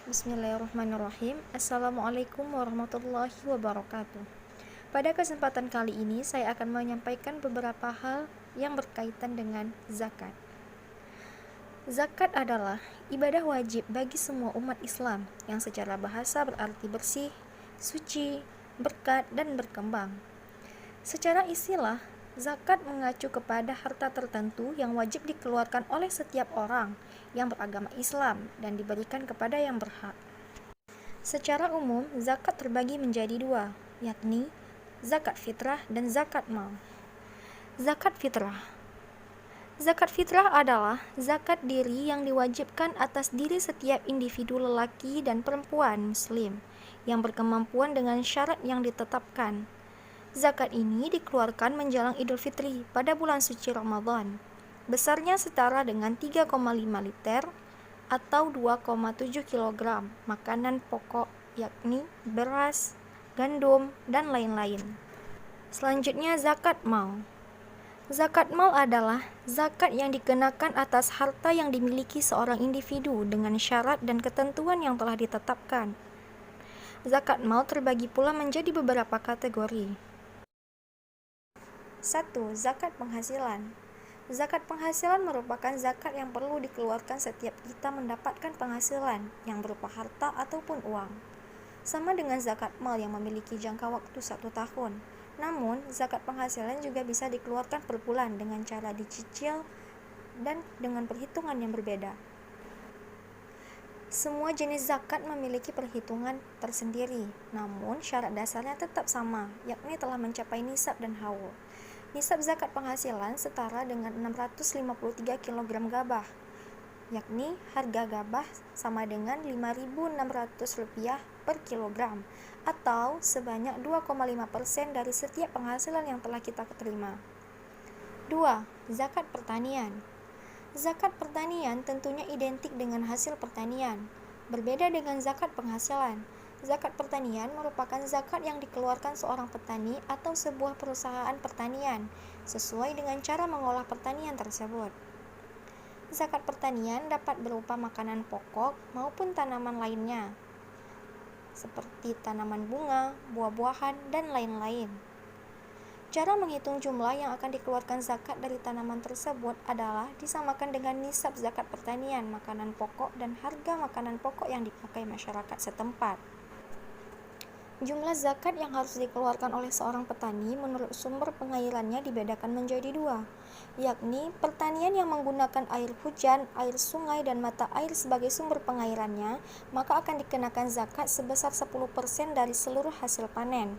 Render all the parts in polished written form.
Bismillahirrahmanirrahim. Assalamualaikum warahmatullahi wabarakatuh. Pada kesempatan kali ini saya akan menyampaikan beberapa hal yang berkaitan dengan zakat. Zakat adalah ibadah wajib bagi semua umat Islam yang secara bahasa berarti bersih, suci, berkat, dan berkembang. Secara istilah, zakat mengacu kepada harta tertentu yang wajib dikeluarkan oleh setiap orang yang beragama Islam dan diberikan kepada yang berhak. Secara umum, zakat terbagi menjadi dua, yakni zakat fitrah dan zakat mal. Zakat fitrah. Zakat fitrah adalah zakat diri yang diwajibkan atas diri setiap individu lelaki dan perempuan muslim yang berkemampuan dengan syarat yang ditetapkan. Zakat ini dikeluarkan menjelang Idul Fitri pada bulan suci Ramadan. Besarnya setara dengan 3,5 liter atau 2,7 kg makanan pokok yakni beras, gandum, dan lain-lain. Selanjutnya zakat mal. Zakat mal adalah zakat yang dikenakan atas harta yang dimiliki seorang individu dengan syarat dan ketentuan yang telah ditetapkan. Zakat mal terbagi pula menjadi beberapa kategori. 1. Zakat penghasilan. Zakat penghasilan merupakan zakat yang perlu dikeluarkan setiap kita mendapatkan penghasilan yang berupa harta ataupun uang. Sama dengan zakat mal yang memiliki jangka waktu 1 tahun. Namun, zakat penghasilan juga bisa dikeluarkan per bulan dengan cara dicicil dan dengan perhitungan yang berbeda. Semua jenis zakat memiliki perhitungan tersendiri, namun syarat dasarnya tetap sama, yakni telah mencapai nisab dan haul. Nisab zakat penghasilan setara dengan 653 kg gabah, yakni harga gabah sama dengan Rp5.600 per kilogram, atau sebanyak 2,5% dari setiap penghasilan yang telah kita terima. 2. Zakat pertanian. Zakat pertanian tentunya identik dengan hasil pertanian. Berbeda dengan zakat penghasilan. Zakat pertanian merupakan zakat yang dikeluarkan seorang petani atau sebuah perusahaan pertanian sesuai dengan cara mengolah pertanian tersebut. Zakat pertanian dapat berupa makanan pokok maupun tanaman lainnya, seperti tanaman bunga, buah-buahan, dan lain-lain. Cara menghitung jumlah yang akan dikeluarkan zakat dari tanaman tersebut adalah disamakan dengan nisab zakat pertanian, makanan pokok, dan harga makanan pokok yang dipakai masyarakat setempat. Jumlah zakat yang harus dikeluarkan oleh seorang petani menurut sumber pengairannya dibedakan menjadi dua, yakni pertanian yang menggunakan air hujan, air sungai, dan mata air sebagai sumber pengairannya, maka akan dikenakan zakat sebesar 10% dari seluruh hasil panen.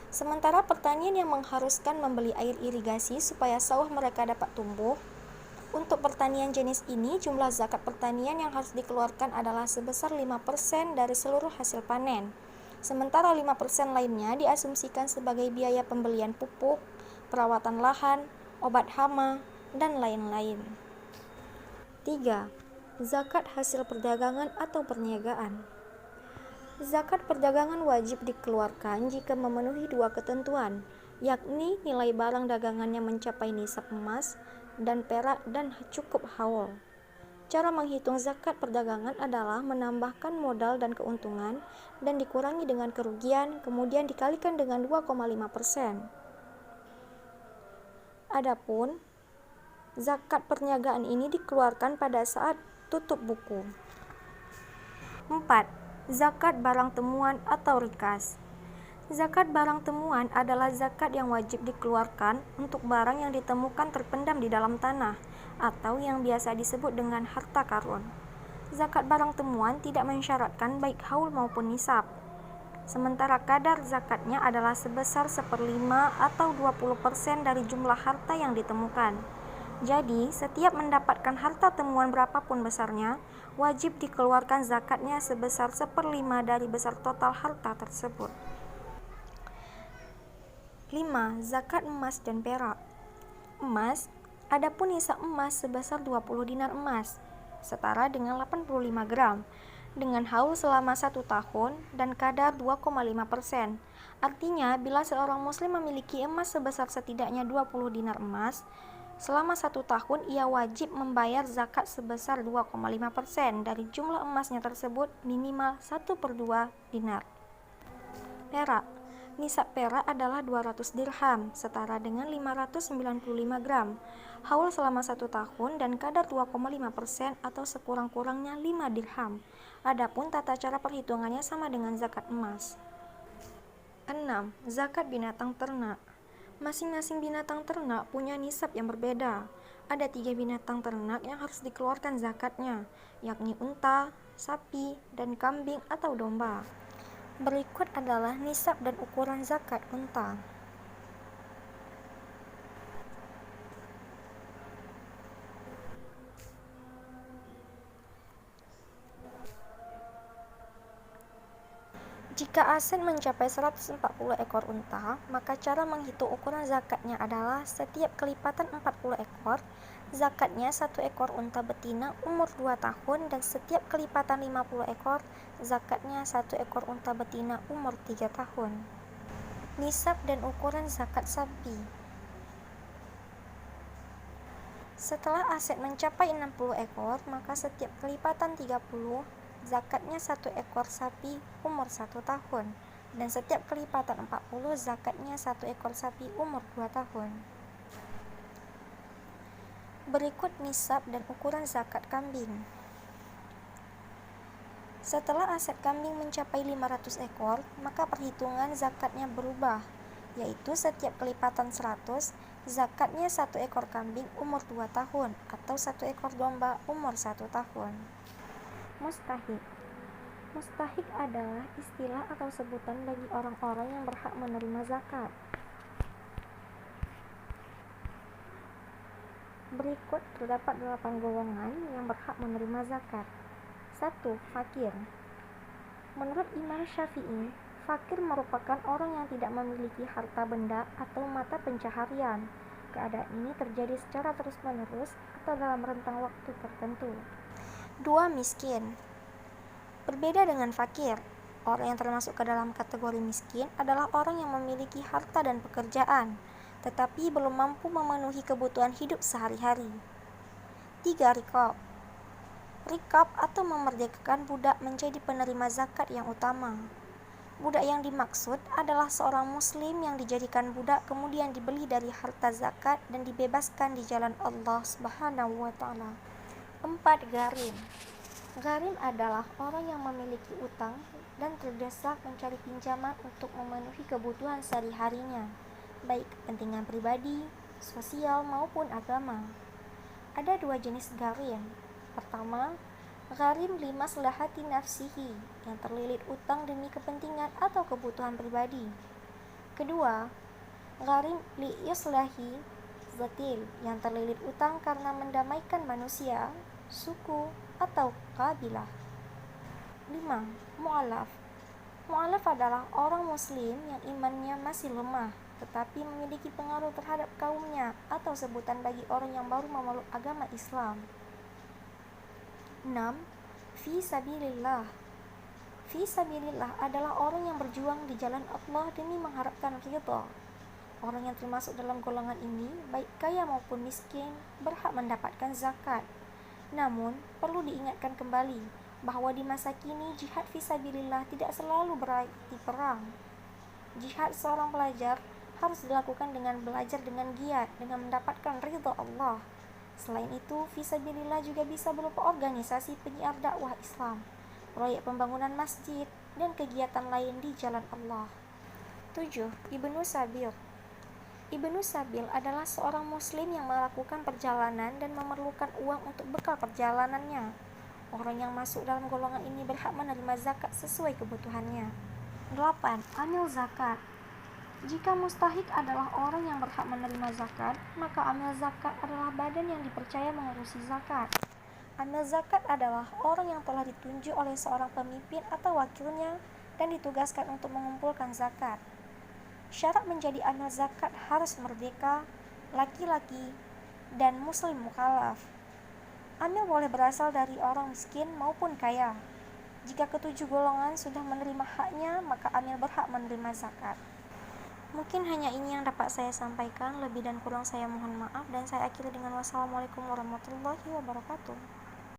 Sementara pertanian yang mengharuskan membeli air irigasi supaya sawah mereka dapat tumbuh, untuk pertanian jenis ini jumlah zakat pertanian yang harus dikeluarkan adalah sebesar 5% dari seluruh hasil panen. Sementara 5% lainnya diasumsikan sebagai biaya pembelian pupuk, perawatan lahan, obat hama, dan lain-lain. 3. Zakat hasil perdagangan atau perniagaan. Zakat perdagangan wajib dikeluarkan jika memenuhi dua ketentuan, yakni nilai barang dagangannya mencapai nisab emas dan perak dan cukup haul. Cara menghitung zakat perdagangan adalah menambahkan modal dan keuntungan dan dikurangi dengan kerugian, kemudian dikalikan dengan 2,5%. Adapun zakat perniagaan ini dikeluarkan pada saat tutup buku. 4. Zakat barang temuan atau rikas. Zakat barang temuan adalah zakat yang wajib dikeluarkan untuk barang yang ditemukan terpendam di dalam tanah atau yang biasa disebut dengan harta karun. Zakat barang temuan tidak mensyaratkan baik haul maupun nisab. Sementara kadar zakatnya adalah sebesar 1/5 atau 20% dari jumlah harta yang ditemukan. Jadi, setiap mendapatkan harta temuan berapapun besarnya, wajib dikeluarkan zakatnya sebesar 1/5 dari besar total harta tersebut. 5. Zakat emas dan perak. Emas, adapun nisab emas sebesar 20 dinar emas, setara dengan 85 gram, dengan haul selama 1 tahun dan kadar 2,5%. Artinya, bila seorang muslim memiliki emas sebesar setidaknya 20 dinar emas, Selama 1 tahun, ia wajib membayar zakat sebesar 2,5% dari jumlah emasnya tersebut, minimal 1/2 dinar. Perak. Nisab perak adalah 200 dirham, setara dengan 595 gram. Haul selama 1 tahun dan kadar 2,5% atau sekurang-kurangnya 5 dirham. Adapun tata cara perhitungannya sama dengan zakat emas. 6. Zakat binatang ternak. Masing-masing binatang ternak punya nisab yang berbeda. Ada 3 binatang ternak yang harus dikeluarkan zakatnya, yakni unta, sapi, dan kambing atau domba. Berikut adalah nisab dan ukuran zakat unta. Jika aset mencapai 140 ekor unta, maka cara menghitung ukuran zakatnya adalah setiap kelipatan 40 ekor, zakatnya 1 ekor unta betina umur 2 tahun dan setiap kelipatan 50 ekor, zakatnya 1 ekor unta betina umur 3 tahun. Nisab dan ukuran zakat sapi. Setelah aset mencapai 60 ekor, maka setiap kelipatan 30, zakatnya 1 ekor sapi umur 1 tahun, dan setiap kelipatan 40, zakatnya 1 ekor sapi umur 2 tahun. Berikut nisab dan ukuran zakat kambing. Setelah aset kambing mencapai 500 ekor, maka perhitungan zakatnya berubah, yaitu setiap kelipatan 100, zakatnya 1 ekor kambing umur 2 tahun atau 1 ekor domba umur 1 tahun. Mustahik. Mustahik adalah istilah atau sebutan bagi orang-orang yang berhak menerima zakat. Berikut terdapat 8 golongan yang berhak menerima zakat. 1. Fakir. Menurut Imam Syafi'i, fakir merupakan orang yang tidak memiliki harta benda atau mata pencaharian. Keadaan ini terjadi secara terus-menerus atau dalam rentang waktu tertentu. 2. Miskin. Berbeda dengan fakir, orang yang termasuk ke dalam kategori miskin adalah orang yang memiliki harta dan pekerjaan, tetapi belum mampu memenuhi kebutuhan hidup sehari-hari. 3. Riqab. Riqab atau memerdekakan budak menjadi penerima zakat yang utama. Budak yang dimaksud adalah seorang muslim yang dijadikan budak kemudian dibeli dari harta zakat dan dibebaskan di jalan Allah Subhanahu wa taala. 4. Gharim. Gharim adalah orang yang memiliki utang dan terdesak mencari pinjaman untuk memenuhi kebutuhan sehari-harinya, baik kepentingan pribadi, sosial maupun agama. Ada 2 jenis gharim. Pertama, gharim limaslahati nafsihi, yang terlilit utang demi kepentingan atau kebutuhan pribadi. Kedua, gharim liislahi zatil, yang terlilit utang karena mendamaikan manusia, suku, atau kabilah. 5. Mu'alaf. Mu'alaf adalah orang muslim yang imannya masih lemah tetapi memiliki pengaruh terhadap kaumnya atau sebutan bagi orang yang baru memeluk agama Islam. 6. Fi sabilillah. Fi sabilillah adalah orang yang berjuang di jalan Allah demi mengharapkan ridha. Orang yang termasuk dalam golongan ini, baik kaya maupun miskin, berhak mendapatkan zakat. Namun, perlu diingatkan kembali bahwa di masa kini jihad fisabilillah tidak selalu berarti perang. Jihad seorang pelajar harus dilakukan dengan belajar dengan giat dengan mendapatkan ridha Allah. Selain itu, fisabilillah juga bisa berupa organisasi penyiar dakwah Islam, proyek pembangunan masjid, dan kegiatan lain di jalan Allah. 7. Ibnu Sabil. Ibnu Sabil adalah seorang muslim yang melakukan perjalanan dan memerlukan uang untuk bekal perjalanannya. Orang yang masuk dalam golongan ini berhak menerima zakat sesuai kebutuhannya. 8. Amil zakat. Jika mustahik adalah orang yang berhak menerima zakat, maka amil zakat adalah badan yang dipercaya mengurusi zakat. Amil zakat adalah orang yang telah ditunjuk oleh seorang pemimpin atau wakilnya dan ditugaskan untuk mengumpulkan zakat. Syarat menjadi amil zakat harus merdeka, laki-laki, dan muslim mukallaf. Amil boleh berasal dari orang miskin maupun kaya. Jika ketujuh golongan sudah menerima haknya, maka amil berhak menerima zakat. Mungkin hanya ini yang dapat saya sampaikan, lebih dan kurang saya mohon maaf, dan saya akhiri dengan wassalamualaikum warahmatullahi wabarakatuh.